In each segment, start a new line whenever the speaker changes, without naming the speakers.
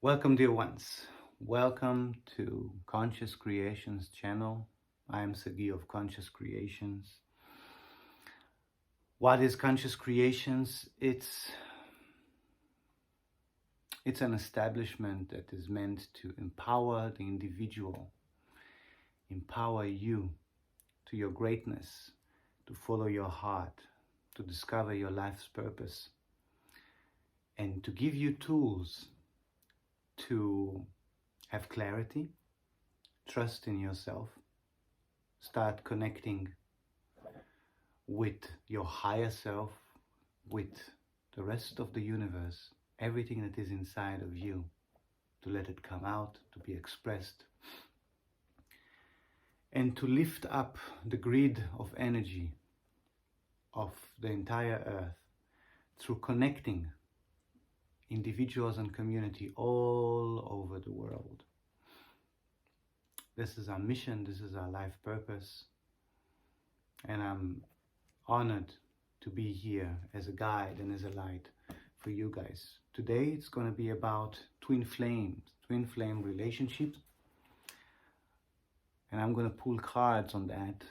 Welcome, dear ones. Welcome to Conscious Creations channel. I am Sagy of Conscious Creations. What is Conscious Creations? It's an establishment that is meant to empower the individual, empower you to your greatness, to follow your heart, to discover your life's purpose, and to give you tools to have clarity, trust in yourself, start connecting with your higher self, with the rest of the universe, everything that is inside of you, to let it come out, to be expressed, and to lift up the grid of energy of the entire earth through connecting individuals and community all over the world. This is our mission, this is our life purpose, and I'm honored to be here as a guide and as a light for you guys. Today it's going to be about twin flame relationships, and I'm going to pull cards on that,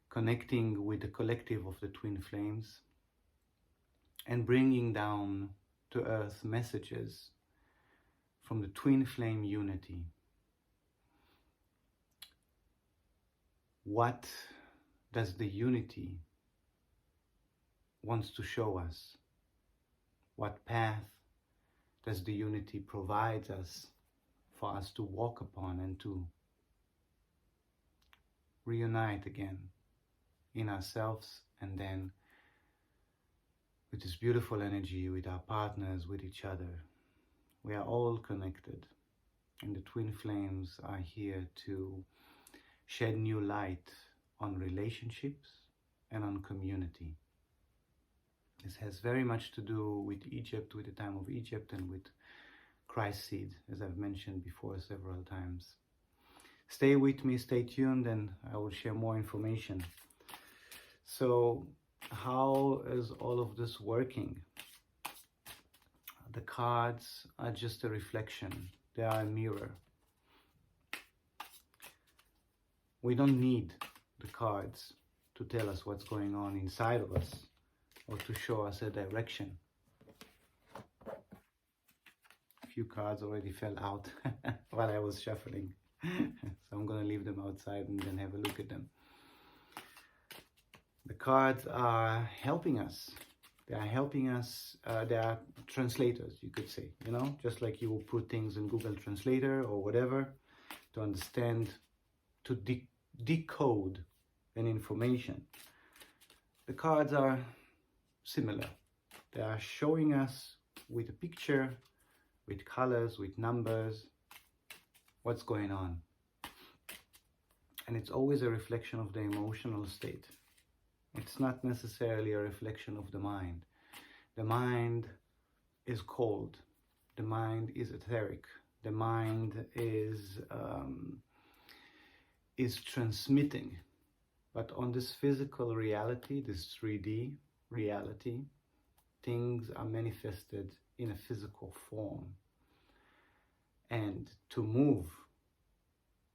connecting with the collective of the twin flames and bringing down to earth messages from the twin flame unity. What does the unity wants to show us? What path does the unity provide us for us to walk upon and to reunite again in ourselves, and then with this beautiful energy, with our partners, with each other. We are all connected, and the twin flames are here to shed new light on relationships and on community. This has very much to do with Egypt, with the time of Egypt, and with Christ seed, as I've mentioned before several times. Stay with me, stay tuned, and I will share more information. So, how is all of this working? The cards are just a reflection. They are a mirror. We don't need the cards to tell us what's going on inside of us or to show us a direction. A few cards already fell out while I was shuffling. So I'm going to leave them outside and then have a look at them. The cards are helping us. They are helping us. They are translators, you could say, just like you will put things in Google Translator or whatever to understand, to decode an information. The cards are similar. They are showing us with a picture, with colors, with numbers, what's going on. And it's always a reflection of the emotional state. It's not necessarily a reflection of the mind. The mind is cold. The mind is etheric. The mind is transmitting. But on this physical reality, this 3D reality, things are manifested in a physical form. And to move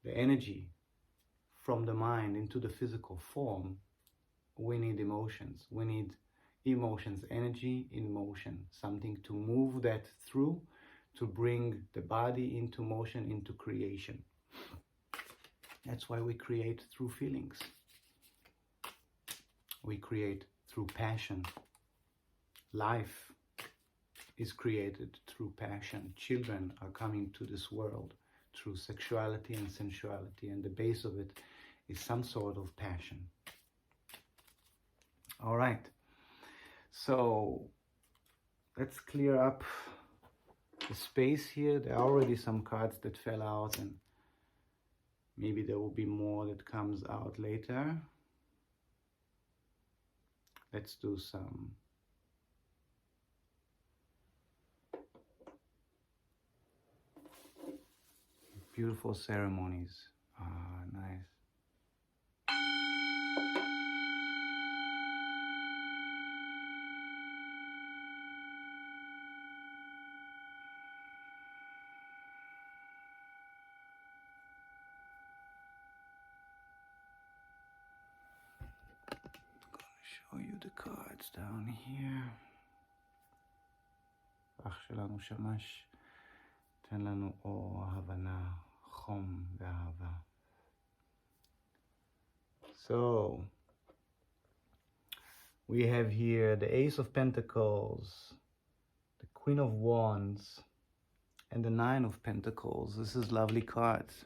the energy from the mind into the physical form, we need emotions. We need emotions, energy in motion, something to move that through, to bring the body into motion, into creation. That's why we create through feelings. We create through passion. Life is created through passion. Children are coming to this world through sexuality and sensuality, and the base of it is some sort of passion. All right, so let's clear up the space here. There are already some cards that fell out, and maybe there will be more that comes out later. Let's do some beautiful ceremonies. Ah, nice. the cards down here. אח שלנו שמש, תן לנו אור, הבנה, חום ואהבה. So, we have here the Ace of Pentacles, the Queen of Wands, and the Nine of Pentacles. This is lovely cards.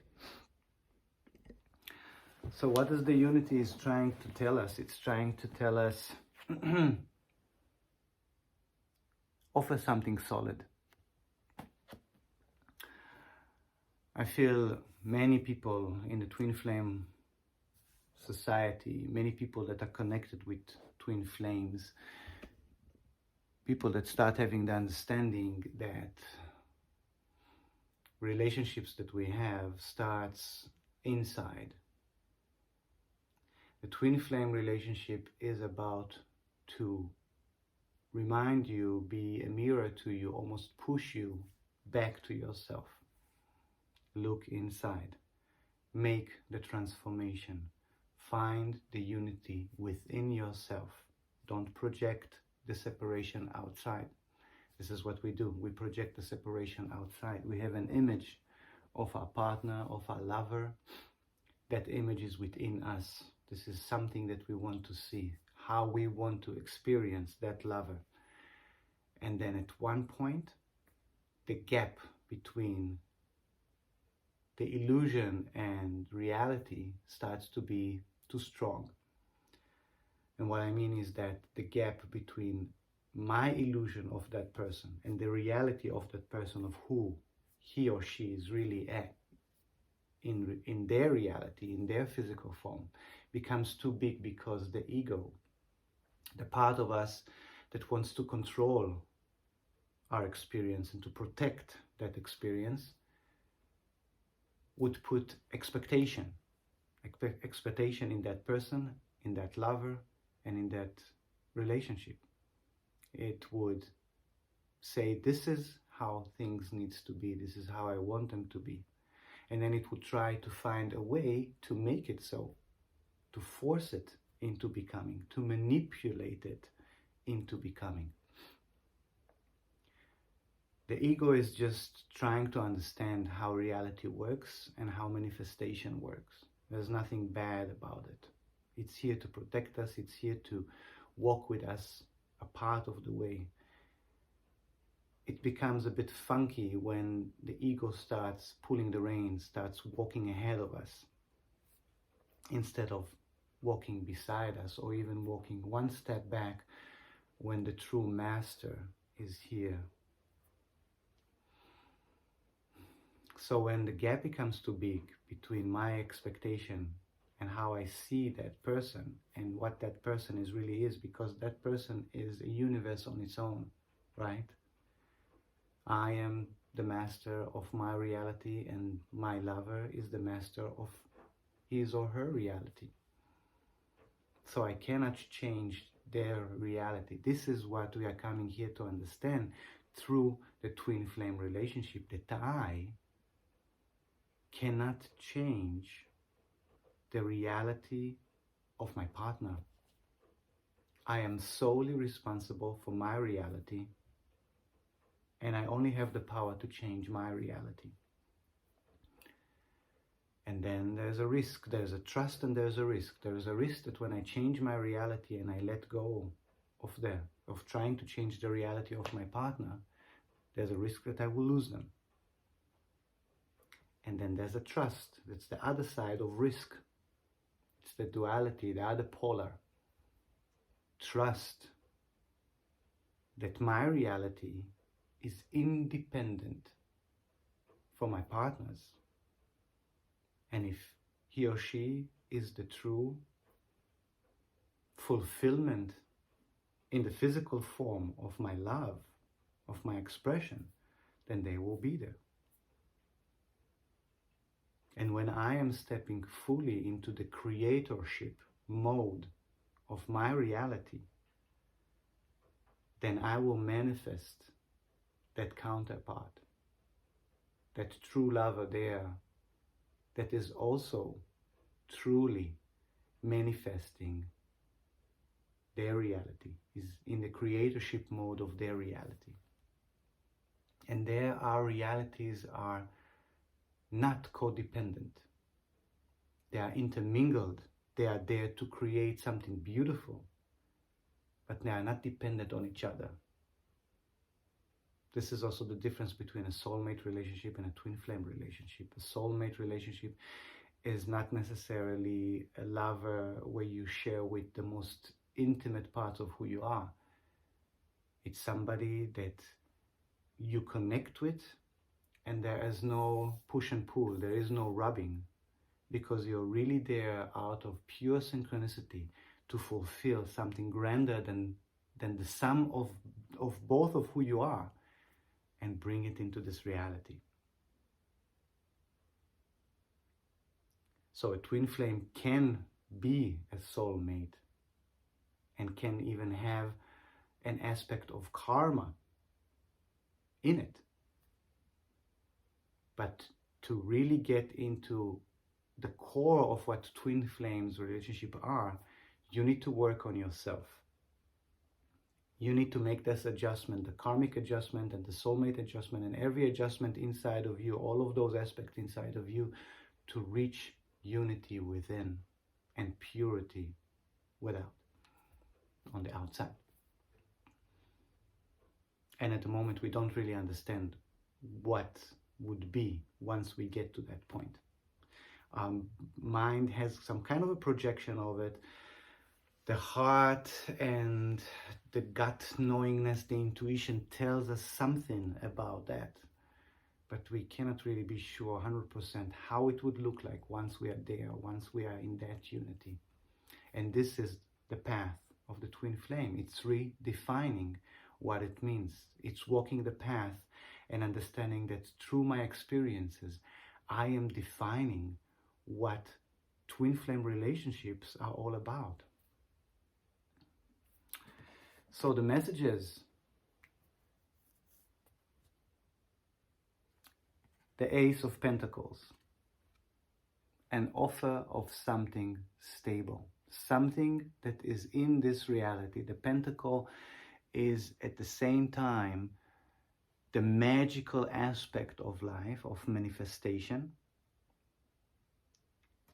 So what is the unity is trying to tell us? It's trying to tell us offer something solid. I feel many people in the twin flame society, many people that are connected with twin flames, people that start having the understanding that relationships that we have starts inside. The twin flame relationship is about to remind you, be a mirror to you, almost push you back to yourself. Look inside. Make the transformation. Find the unity within yourself. Don't project the separation outside. This is what we do. We project the separation outside. We have an image of our partner, of our lover. That image is within us. This is something that we want to see, how we want to experience that lover. And then at one point, the gap between the illusion and reality starts to be too strong. And what I mean is that the gap between my illusion of that person and the reality of that person, of who he or she is really at, in their reality, in their physical form, becomes too big, because the ego, the part of us that wants to control our experience and to protect that experience, would put expectation in that person, in that lover, and in that relationship. It would say, this is how things needs to be, this is how I want them to be. And then it would try to find a way to make it so, to force it into becoming, to manipulate it into becoming. The ego is just trying to understand how reality works and how manifestation works. There's nothing bad about it. It's here to protect us. It's here to walk with us a part of the way. It becomes a bit funky when the ego starts pulling the reins, starts walking ahead of us, instead of walking beside us, or even walking one step back when the true master is here. So when the gap becomes too big between my expectation and how I see that person and what that person really is, because that person is a universe on its own, right? I am the master of my reality, and my lover is the master of his or her reality. So I cannot change their reality. This is what we are coming here to understand through the twin flame relationship, that I cannot change the reality of my partner. I am solely responsible for my reality, and I only have the power to change my reality. And then there's a risk, there's a trust, and there's a risk. There's a risk that when I change my reality and I let go of trying to change the reality of my partner, there's a risk that I will lose them. And then there's a trust. That's the other side of risk. It's the duality, the other polar. Trust that my reality is independent from my partner's. And if he or she is the true fulfillment in the physical form of my love, of my expression, then they will be there. And when I am stepping fully into the creatorship mode of my reality, then I will manifest that counterpart, that true lover there, that is also truly manifesting their reality, is in the creatorship mode of their reality. And there our realities are not codependent. They are intermingled. They are there to create something beautiful, but they are not dependent on each other. This is also the difference between a soulmate relationship and a twin flame relationship. A soulmate relationship is not necessarily a lover where you share with the most intimate parts of who you are. It's somebody that you connect with, and there is no push and pull, there is no rubbing, because you're really there out of pure synchronicity to fulfill something grander than the sum of both of who you are, and bring it into this reality. So a twin flame can be a soulmate and can even have an aspect of karma in it. But to really get into the core of what twin flames relationship are, you need to work on yourself. You need to make this adjustment, the karmic adjustment and the soulmate adjustment, and every adjustment inside of you, all of those aspects inside of you, to reach unity within and purity without, on the outside. And at the moment we don't really understand what would be once we get to that point. Mind has some kind of a projection of it. The heart and the gut knowingness, the intuition tells us something about that, but we cannot really be sure 100% how it would look like once we are there, once we are in that unity. And this is the path of the twin flame. It's redefining what it means. It's walking the path and understanding that through my experiences, I am defining what twin flame relationships are all about. So the messages: the Ace of Pentacles, an offer of something stable, something that is in this reality. The Pentacle is at the same time the magical aspect of life, of manifestation,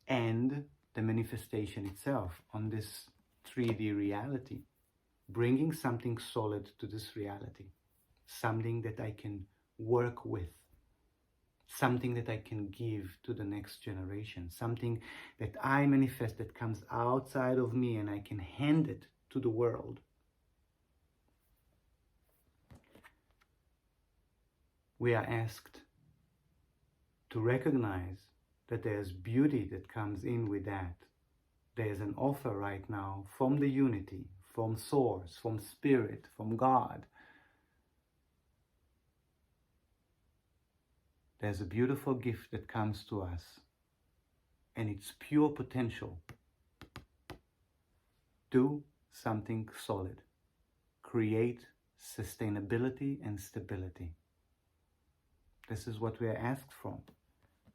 and the manifestation itself on this 3D reality, bringing something solid to this reality, something that I can work with, something that I can give to the next generation, something that I manifest that comes outside of me and I can hand it to the world. We are asked to recognize that there's beauty that comes in with that. There's an offer right now from the unity, from Source, from Spirit, from God. There's a beautiful gift that comes to us, and it's pure potential. Do something solid. Create sustainability and stability. This is what we are asked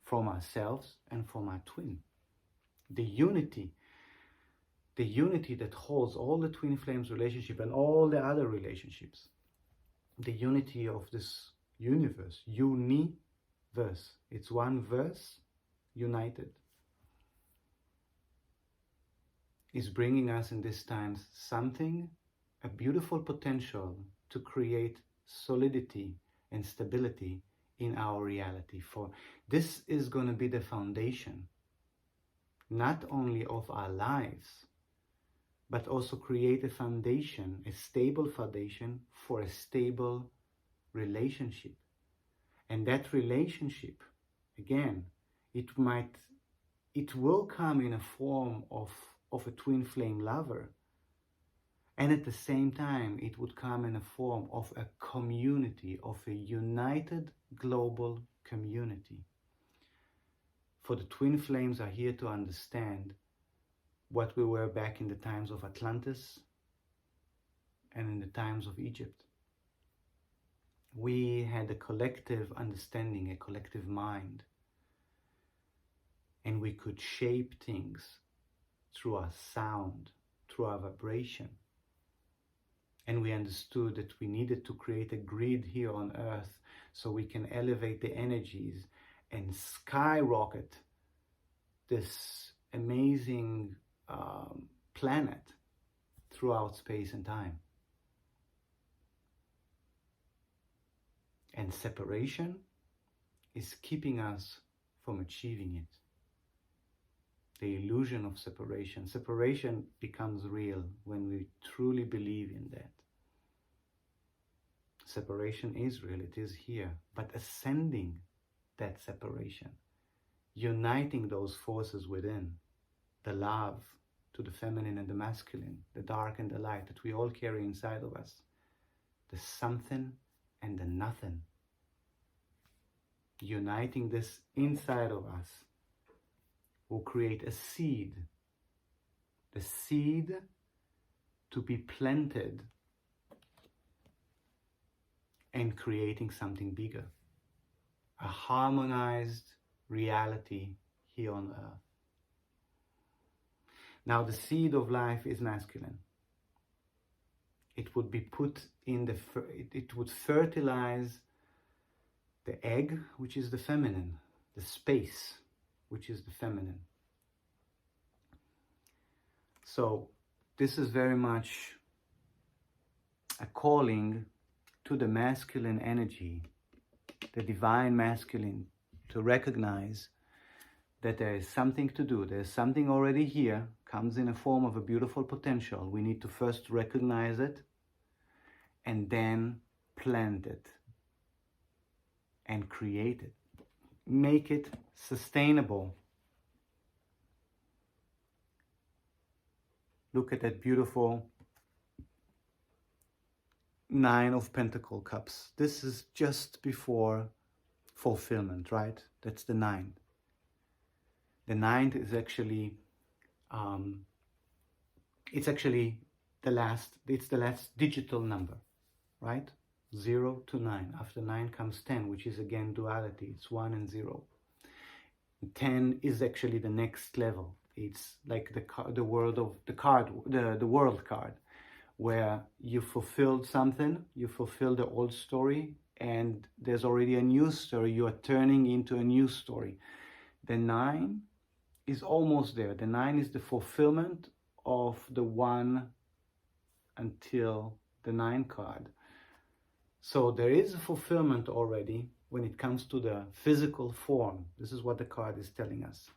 from ourselves and from our twin. The unity that holds all the twin flames relationship and all the other relationships. The unity of this universe, universe. It's one verse united. Is bringing us in these times something, a beautiful potential to create solidity and stability in our reality. For this is going to be the foundation, not only of our lives, but also create a foundation, a stable foundation for a stable relationship. And that relationship, again, it will come in a form of a twin flame lover. And at the same time, it would come in a form of a community, of a united global community. For the twin flames are here to understand what we were back in the times of Atlantis and in the times of Egypt. We had a collective understanding, a collective mind, and we could shape things through our sound, through our vibration. And we understood that we needed to create a grid here on Earth so we can elevate the energies and skyrocket this amazing planet throughout space and time. And separation is keeping us from achieving it. The illusion of separation. Separation becomes real when we truly believe in that. Separation is real, it is here, but ascending that separation, uniting those forces within, the love to the feminine and the masculine, the dark and the light that we all carry inside of us, the something and the nothing, uniting this inside of us will create a seed, the seed to be planted and creating something bigger, a harmonized reality here on Earth. Now the seed of life is masculine. It would be put in it would fertilize the egg, which is the feminine, the space, which is the feminine. So this is very much a calling to the masculine energy, the divine masculine, to recognize that there is something to do. There's something already here, comes in a form of a beautiful potential. We need to first recognize it and then plant it and create it. Make it sustainable. Look at that beautiful 9 of Pentacle cups. This is just before fulfillment, right? That's the 9. The 9th is actually, it's the last digital number, right? 0 to 9. After 9 comes 10, which is again duality. It's 1 and 0. 10 is actually the next level. It's like the world card, where you fulfilled something, you fulfilled the old story, and there's already a new story. You are turning into a new story. The 9 is almost there. The 9 is the fulfillment of the 1 until the 9 card. So there is a fulfillment already when it comes to the physical form. This is what the card is telling us.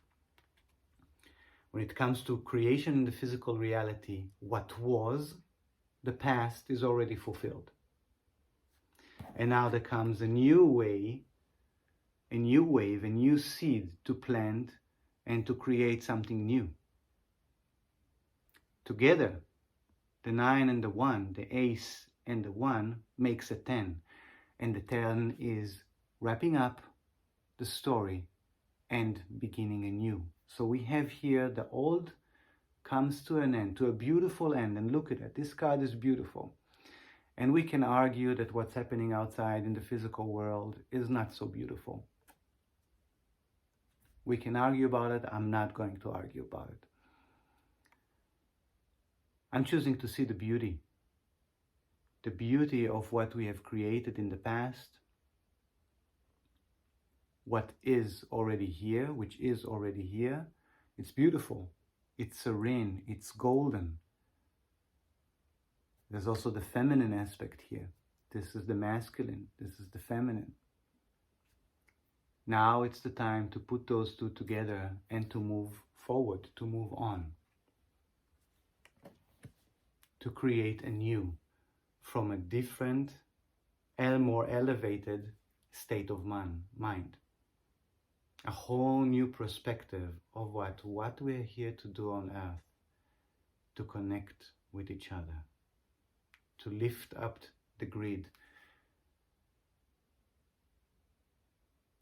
When it comes to creation in the physical reality, what was the past is already fulfilled. And now there comes a new wave, a new seed to plant and to create something new. Together, the 9 and the 1, the ace and the 1 makes a 10. And the 10 is wrapping up the story and beginning anew. So we have here the old comes to an end, to a beautiful end. And look at it, this card is beautiful. And we can argue that what's happening outside in the physical world is not so beautiful. We can argue about it. I'm not going to argue about it. I'm choosing to see the beauty of what we have created in the past, what is already here, which is already here. It's beautiful, it's serene, it's golden. There's also the feminine aspect here. This is the masculine, this is the feminine. Now it's the time to put those two together and to move forward, to move on, to create anew from a different and more elevated state of mind. A whole new perspective of what we're here to do on earth, to connect with each other, to lift up the grid,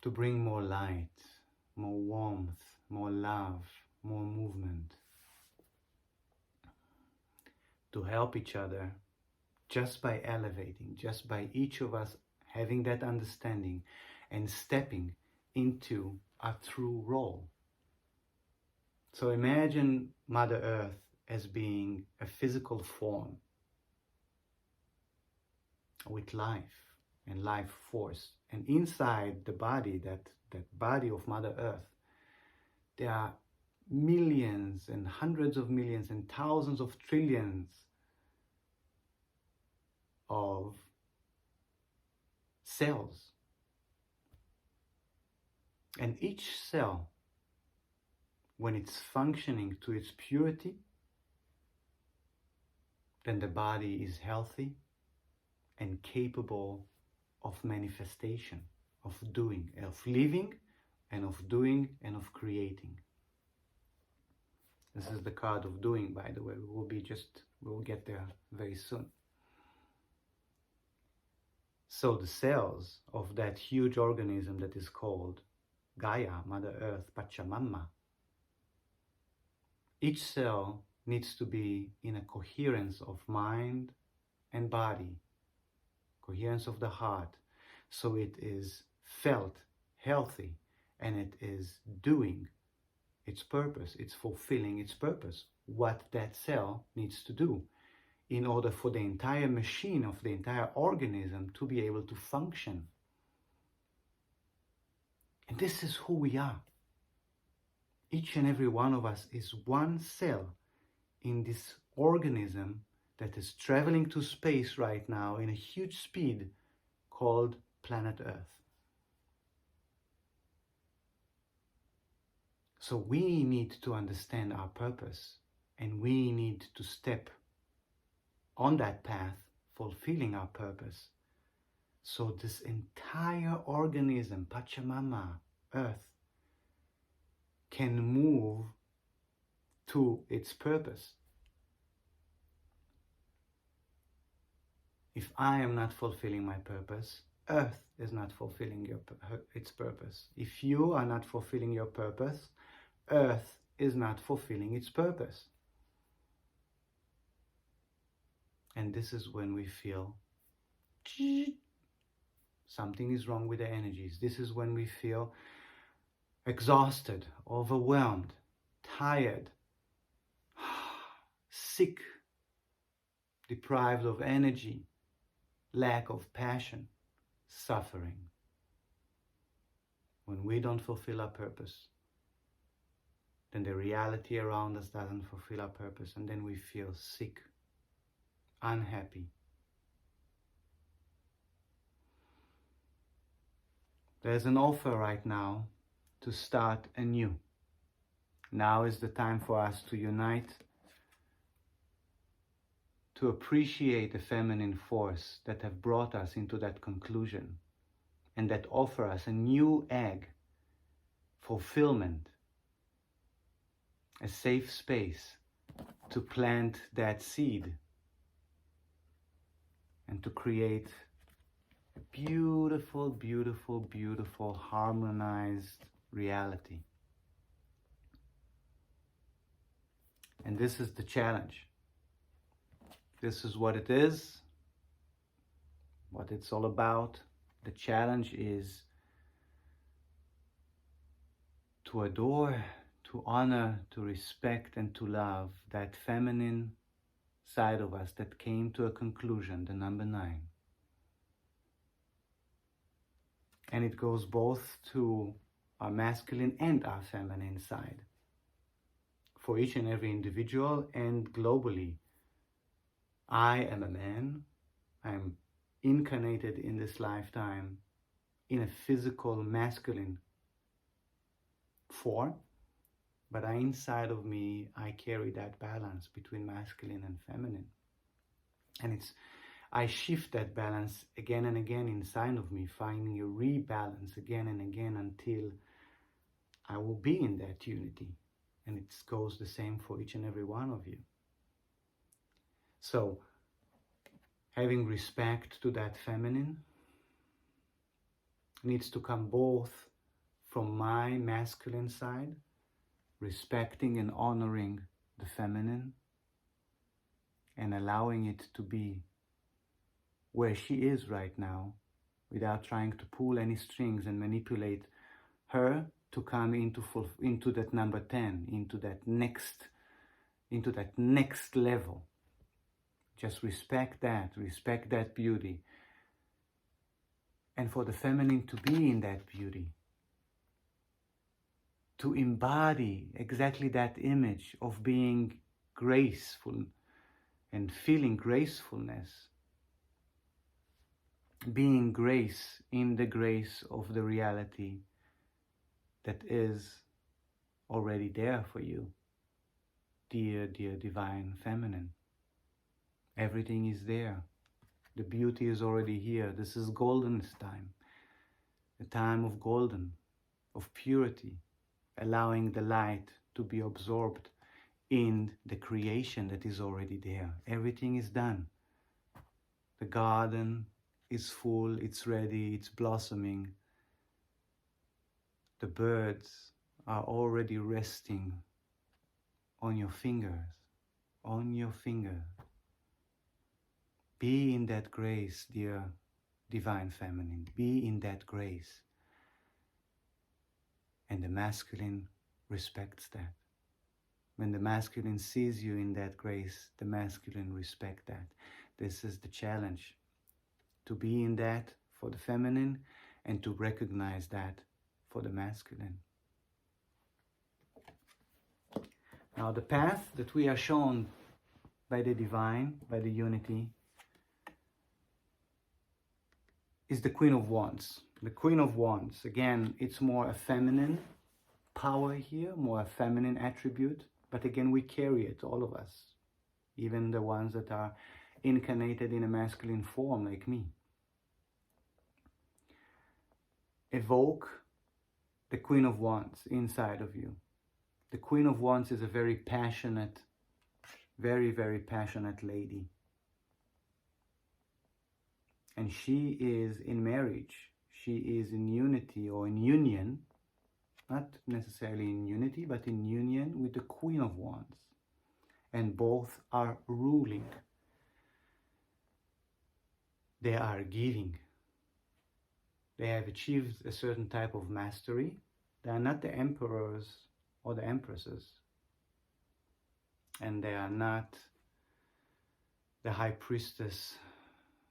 to bring more light, more warmth, more love, more movement, to help each other just by elevating, just by each of us having that understanding and stepping into our true role. So imagine Mother Earth as being a physical form. with life and life force. And inside the body, that body of Mother Earth, there are millions and hundreds of millions and thousands of trillions of cells. And each cell, when it's functioning to its purity, then the body is healthy and capable of manifestation, of doing, of living, and of doing, and of creating. This is the card of doing, by the way. We'll get there very soon. So the cells of that huge organism that is called Gaia, Mother Earth, Pachamama, each cell needs to be in a coherence of mind and body, coherence of the heart, so it is felt healthy and it is doing its purpose, it's fulfilling its purpose, what that cell needs to do in order for the entire machine of the entire organism to be able to function. And this is who we are. Each and every one of us is one cell in this organism that is traveling to space right now in a huge speed called planet Earth. So we need to understand our purpose, and we need to step on that path, fulfilling our purpose. So this entire organism, Pachamama, Earth, can move to its purpose. If I am not fulfilling my purpose, Earth is not fulfilling its purpose. If you are not fulfilling your purpose, Earth is not fulfilling its purpose. And this is when we feel something is wrong with the energies. This is when we feel exhausted, overwhelmed, tired, sick, deprived of energy, lack of passion, suffering. When we don't fulfill our purpose, then the reality around us doesn't fulfill our purpose, and then we feel sick, unhappy. There's an offer right now to start anew. Now is the time for us to unite, to appreciate the feminine force that have brought us into that conclusion and that offer us a new egg, fulfillment, a safe space to plant that seed and to create a beautiful, beautiful, beautiful, harmonized reality. And this is the challenge. This is what it is, what it's all about. The challenge is to adore, to honor, to respect, and to love that feminine side of us that came to a conclusion, the number 9. And it goes both to our masculine and our feminine side. For each and every individual and globally, I am a man. I'm incarnated in this lifetime in a physical masculine form, but inside of me, I carry that balance between masculine and feminine. And I shift that balance again and again inside of me, finding a rebalance again and again until I will be in that unity. And it goes the same for each and every one of you. So, having respect to that feminine needs to come both from my masculine side, respecting and honoring the feminine and allowing it to be where she is right now without trying to pull any strings and manipulate her to come into that number 10, into that next level. Just respect that beauty and for the feminine to be in that beauty, to embody exactly that image of being graceful and feeling gracefulness, being grace in the grace of the reality that is already there for you, dear, dear divine feminine. Everything is there. The beauty is already here. This is golden's time, the time of golden, of purity, allowing the light to be absorbed in the creation that is already there. Everything is done. The garden is full, it's ready, it's blossoming. The birds are already resting on your fingers, on your finger. Be in that grace, dear divine feminine. Be in that grace. And the masculine respects that. When the masculine sees you in that grace, the masculine respects that. This is the challenge. To be in that for the feminine and to recognize that for the masculine. Now the path that we are shown by the divine, by the unity, is the Queen of Wands. The Queen of Wands, again, it's more a feminine power here, more a feminine attribute, but again, we carry it, all of us, even the ones that are incarnated in a masculine form like me. Evoke the Queen of Wands inside of you. The Queen of Wands is a very passionate, very, very passionate lady. And she is in marriage. She is in unity or in union, not necessarily in unity, but in union with the Queen of Wands. And both are ruling. They are giving. They have achieved a certain type of mastery. They are not the emperors or the empresses. And they are not the high priestess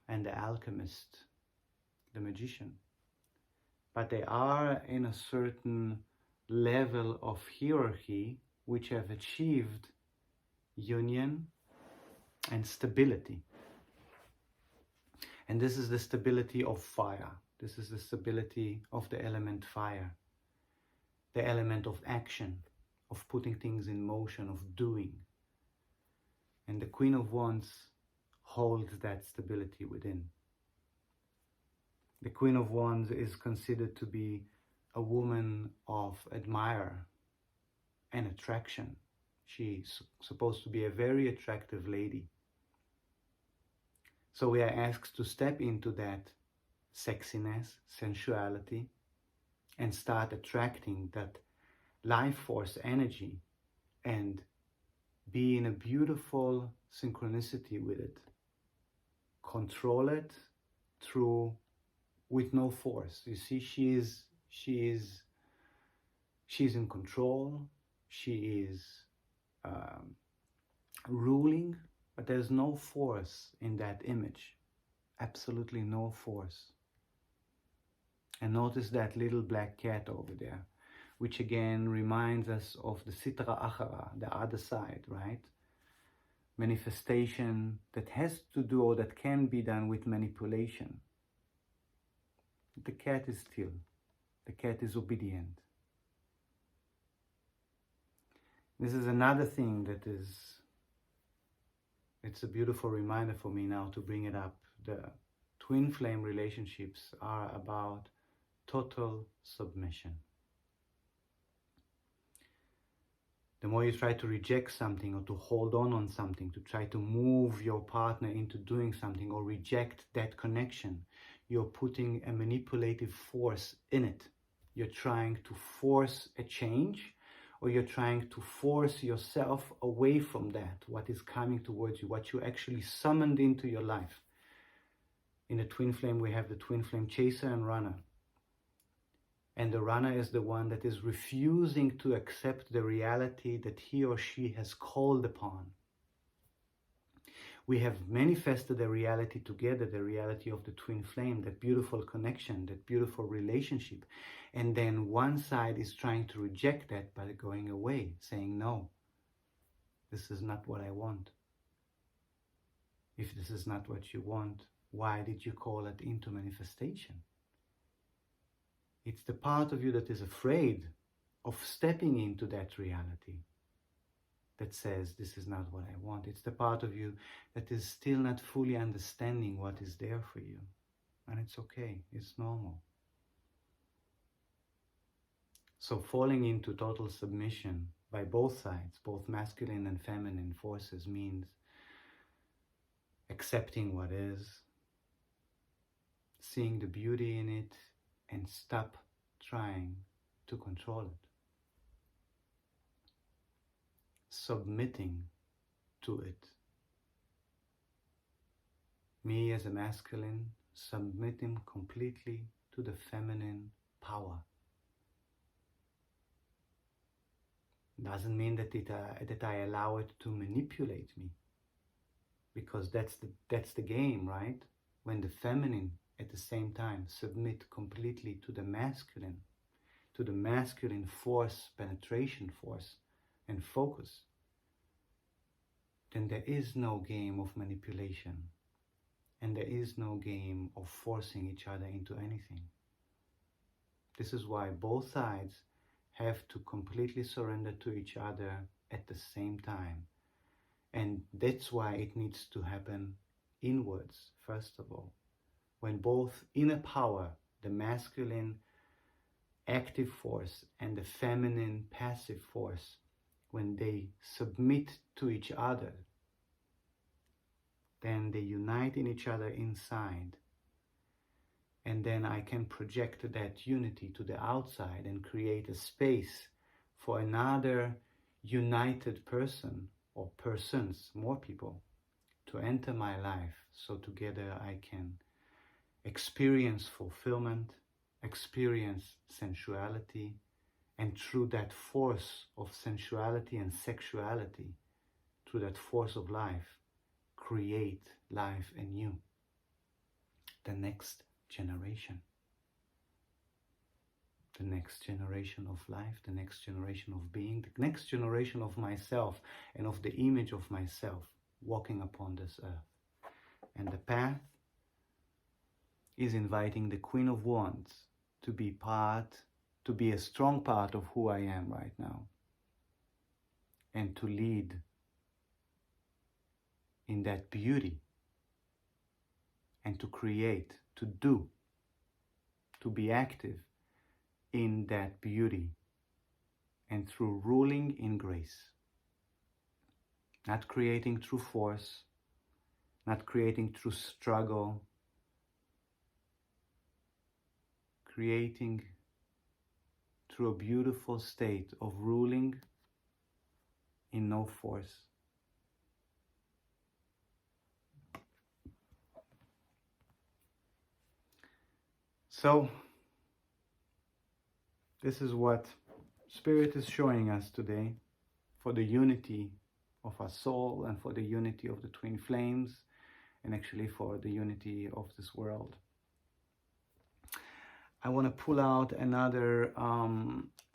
and the alchemist, the magician. But they are in a certain level of hierarchy which have achieved union and stability. And this is the stability of fire. This is the stability of the element fire. The element of action, of putting things in motion, of doing. And the Queen of Wands holds that stability within. The Queen of Wands is considered to be a woman of admire and attraction. She's supposed to be a very attractive lady. So we are asked to step into that sexiness, sensuality, and start attracting that life force energy and be in a beautiful synchronicity with it. Control it with no force. You see, she's in control. She is ruling, but there's no force in that image. Absolutely no force. And notice that little black cat over there, which again reminds us of the Sitra Achara, the other side, right? Manifestation that has to do or that can be done with manipulation. The cat is still. The cat is obedient. This is another thing that it's a beautiful reminder for me now to bring it up. The twin flame relationships are about total submission. The more you try to reject something or to hold on something, to try to move your partner into doing something or reject that connection, you're putting a manipulative force in it. You're trying to force a change, or you're trying to force yourself away from that, what is coming towards you, what you actually summoned into your life. In the twin flame, we have the twin flame chaser and runner. And the runner is the one that is refusing to accept the reality that he or she has called upon. We have manifested a reality together, the reality of the twin flame, that beautiful connection, that beautiful relationship. And then one side is trying to reject that by going away, saying, no, this is not what I want. If this is not what you want, why did you call it into manifestation? It's the part of you that is afraid of stepping into that reality, that says, this is not what I want. It's the part of you that is still not fully understanding what is there for you. And it's okay, it's normal. So falling into total submission by both sides, both masculine and feminine forces, means accepting what is, seeing the beauty in it, and stop trying to control it. Submitting to it. Me as a masculine, submitting completely to the feminine power. Doesn't mean that I allow it to manipulate me, because that's the game, right? When the feminine at the same time submit completely to the masculine force, penetration force, and focus, then there is no game of manipulation, and there is no game of forcing each other into anything. This is why both sides have to completely surrender to each other at the same time. And that's why it needs to happen inwards, first of all. When both inner power, the masculine active force and the feminine passive force, when they submit to each other, then they unite in each other inside. And then I can project that unity to the outside and create a space for another united person, or persons, more people, to enter my life. So together I can experience fulfillment, experience sensuality, and through that force of sensuality and sexuality, through that force of life, create life anew. The next generation. The next generation of life, the next generation of being, the next generation of myself and of the image of myself walking upon this earth. And the path is inviting the Queen of Wands to be a strong part of who I am right now, and to lead in that beauty, and to create, to do, to be active in that beauty, and through ruling in grace. Not creating through force, not creating through struggle, creating through a beautiful state of ruling in no force. So, this is what Spirit is showing us today for the unity of our soul and for the unity of the twin flames, and actually for the unity of this world. I want to pull out another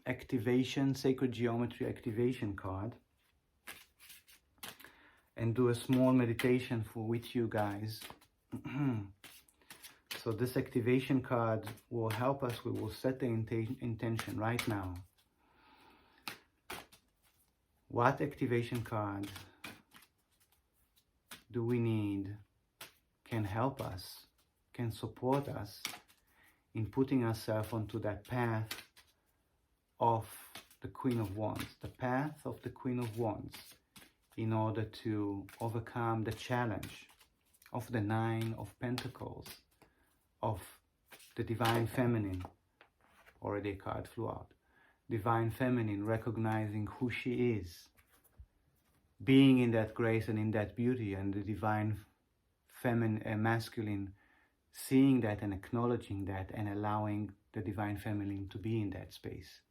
activation, sacred geometry activation card, and do a small meditation with you guys. So this activation card will help us. We will set the intention right now. What activation card do we need, can help us, can support us in putting ourselves onto that path of the Queen of Wands, the path of the Queen of Wands, in order to overcome the challenge of the Nine of Pentacles, of the Divine Feminine. Already a card flew out. Divine Feminine, recognizing who she is, being in that grace and in that beauty, and the Divine Masculine, seeing that and acknowledging that and allowing the Divine Feminine to be in that space.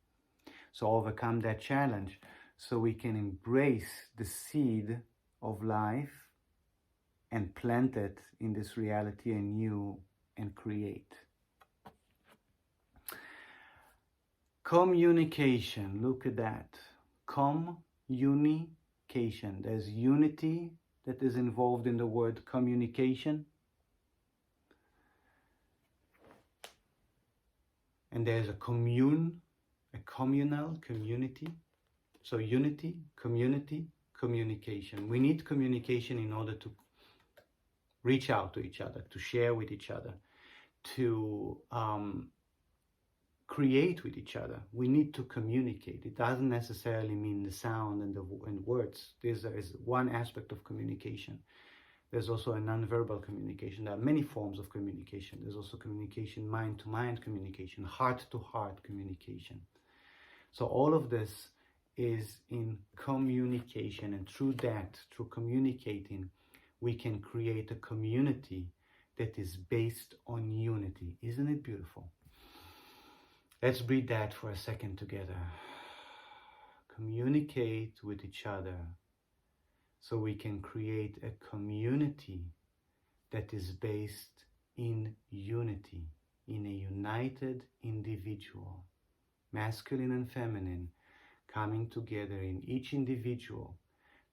So overcome that challenge so we can embrace the seed of life and plant it in this reality anew and create. Communication, look at that. Communication. There's unity that is involved in the word communication. And there's a communal community. So unity, community, communication. We need communication in order to reach out to each other, to share with each other, to create with each other. We need to communicate. It doesn't necessarily mean the sound and words. This is one aspect of communication. There's also a non-verbal communication. There are many forms of communication. There's also communication, mind-to-mind communication, heart-to-heart communication. So all of this is in communication, and through that, through communicating, we can create a community that is based on unity. Isn't it beautiful? Let's breathe that for a second together. Communicate with each other so we can create a community that is based in unity, in a united individual, masculine and feminine, coming together in each individual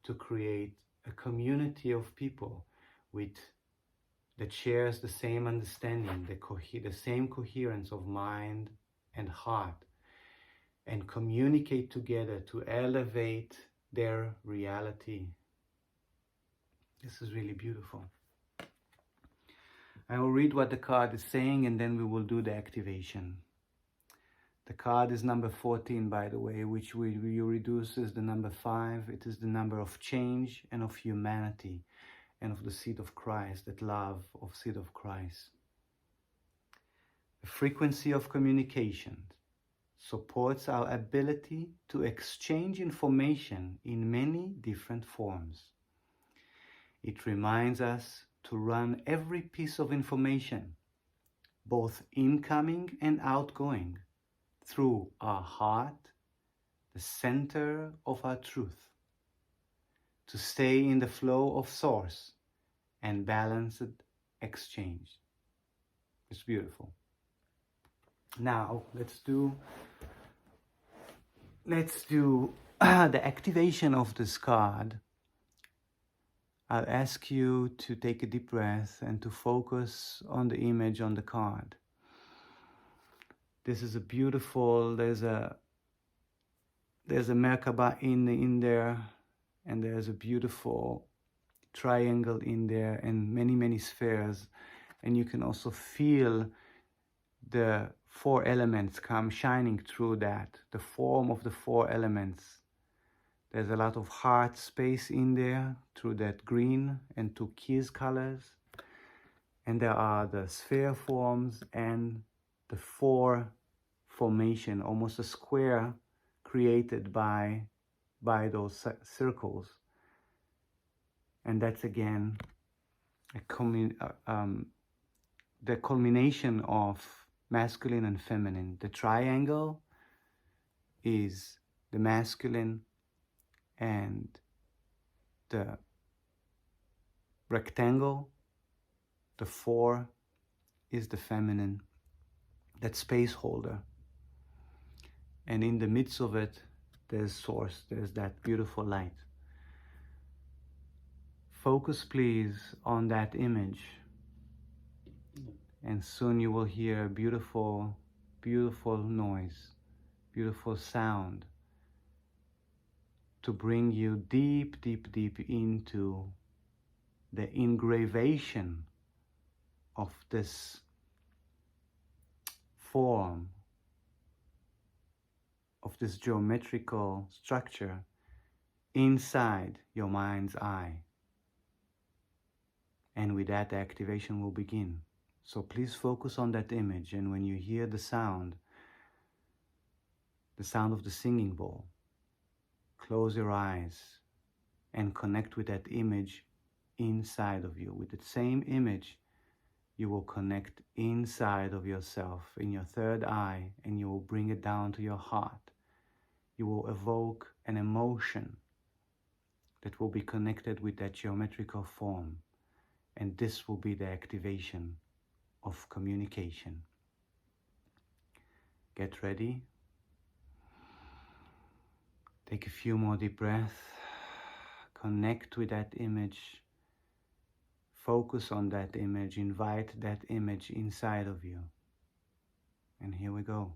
to create a community of people that shares the same understanding, the same coherence of mind and heart, and communicate together to elevate their reality. This is really beautiful. I will read what the card is saying, and then we will do the activation. The card is number 14, by the way, which we reduces the number 5. It is the number of change and of humanity and of the seed of Christ, that love of seed of Christ. The frequency of communication supports our ability to exchange information in many different forms. It reminds us to run every piece of information, both incoming and outgoing, through our heart, the center of our truth, to stay in the flow of source and balanced exchange. It's beautiful. Now let's do the activation of this card. I'll ask you to take a deep breath and to focus on the image on the card. This is a beautiful, there's a Merkaba in there, and there's a beautiful triangle in there, and many spheres, and you can also feel the 4 elements come shining through that, the form of the 4 elements. There's a lot of heart space in there through that green and turquoise colors, and there are the sphere forms and the 4 formation, almost a square created by those circles. And that's again the culmination of masculine and feminine. The triangle is the masculine, and the rectangle, the 4, is the feminine, that space holder. And in the midst of it, there's source, there's that beautiful light. Focus please on that image, and soon you will hear a beautiful, beautiful noise, beautiful sound, to bring you deep into the engravation of this form, of this geometrical structure inside your mind's eye. And with that, the activation will begin. So please focus on that image, and when you hear the sound of the singing bowl, close your eyes and connect with that image inside of you. With the same image, you will connect inside of yourself, in your third eye, and you will bring it down to your heart. You will evoke an emotion that will be connected with that geometrical form. And this will be the activation of communication. Get ready. Take a few more deep breaths. Connect with that image. Focus on that image. Invite that image inside of you. And here we go.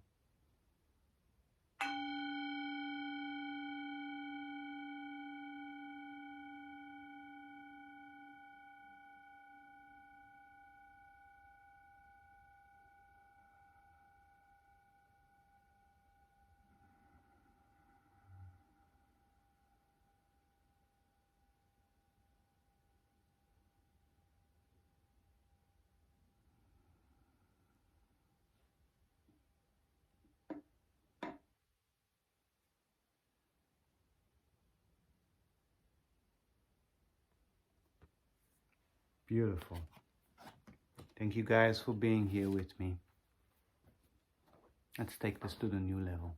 Beautiful. Thank you guys for being here with me. Let's take this to the new level.